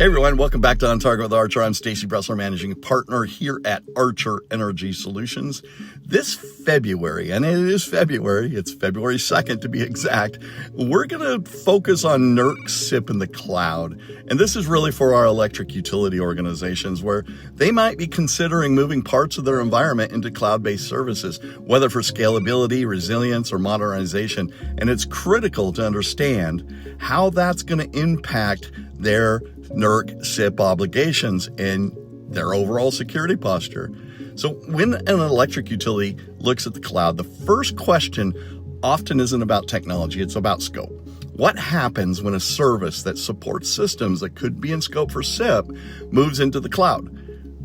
Hey everyone, welcome back to On Target with Archer. I'm Stacy Bresler, managing partner here at Archer Energy Solutions. This February, and it is February, it's February 2nd to be exact, we're going to focus on NERC CIP in the cloud. And this is really for our electric utility organizations where they might be considering moving parts of their environment into cloud-based services, whether for scalability, resilience, or modernization. And it's critical to understand how that's going to impact their NERC CIP obligations and their overall security posture. So when an electric utility looks at the cloud, the first question often isn't about technology, it's about scope. What happens when a service that supports systems that could be in scope for CIP moves into the cloud?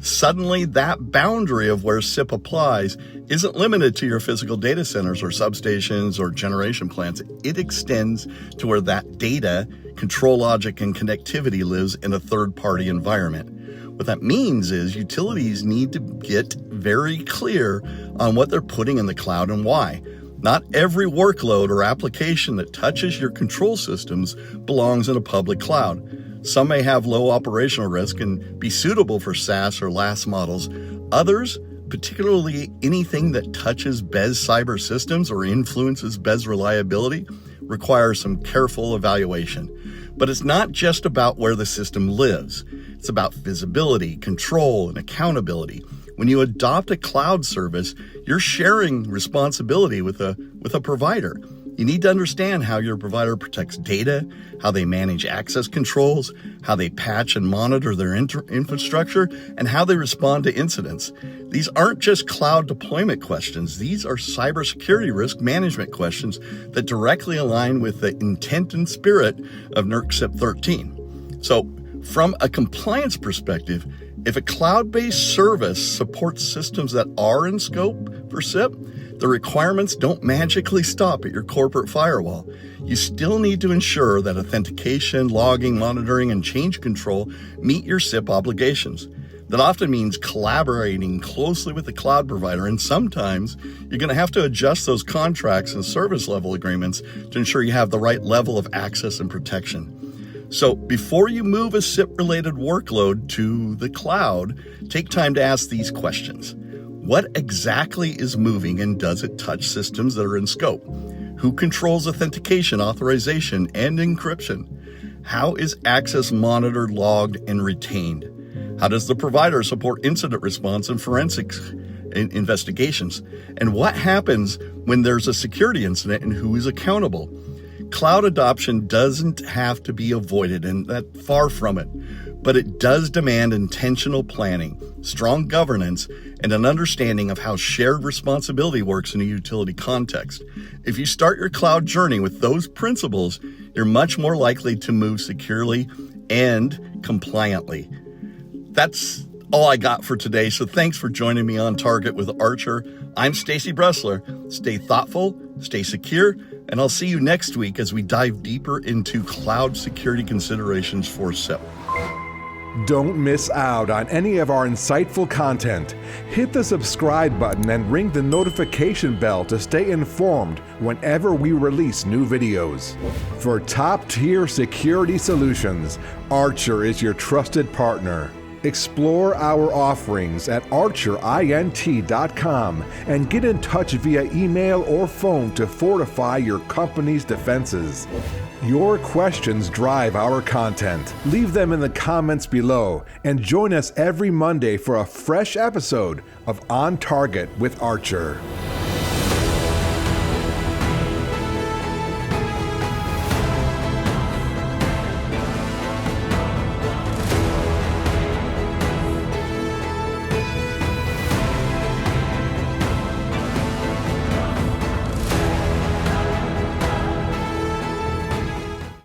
Suddenly, that boundary of where CIP applies isn't limited to your physical data centers or substations or generation plants. It extends to where that data, control logic, and connectivity lives in a third-party environment. What that means is utilities need to get very clear on what they're putting in the cloud and why. Not every workload or application that touches your control systems belongs in a public cloud. Some may have low operational risk and be suitable for SaaS or LaaS models. Others, particularly anything that touches BES Cyber Systems or influences BES reliability, require some careful evaluation. But it's not just about where the system lives. It's about visibility, control, and accountability. When you adopt a cloud service, you're sharing responsibility with a provider. You need to understand how your provider protects data, how they manage access controls, how they patch and monitor their infrastructure, and how they respond to incidents. These aren't just cloud deployment questions. These are cybersecurity risk management questions that directly align with the intent and spirit of NERC CIP 13. So, from a compliance perspective, if a cloud-based service supports systems that are in scope for CIP, the requirements don't magically stop at your corporate firewall. You still need to ensure that authentication, logging, monitoring, and change control meet your CIP obligations. That often means collaborating closely with the cloud provider, and sometimes you're going to have to adjust those contracts and service level agreements to ensure you have the right level of access and protection. So before you move a CIP-related workload to the cloud, take time to ask these questions. What exactly is moving, and does it touch systems that are in scope? Who controls authentication, authorization, and encryption? How is access monitored, logged, and retained? How does the provider support incident response and forensics investigations? And what happens when there's a security incident, and who is accountable? Cloud adoption doesn't have to be avoided, and that far from it, but it does demand intentional planning, strong governance, and an understanding of how shared responsibility works in a utility context. If you start your cloud journey with those principles, you're much more likely to move securely and compliantly. That's all I got for today, so thanks for joining me on Target with Archer. I'm Stacy Bresler. Stay thoughtful, stay secure, and I'll see you next week as we dive deeper into cloud security considerations for CIP. Don't miss out on any of our insightful content. Hit the subscribe button and ring the notification bell to stay informed whenever we release new videos. For top-tier security solutions, Archer is your trusted partner. Explore our offerings at archerint.com and get in touch via email or phone to fortify your company's defenses. Your questions drive our content. Leave them in the comments below and join us every Monday for a fresh episode of On Target with Archer.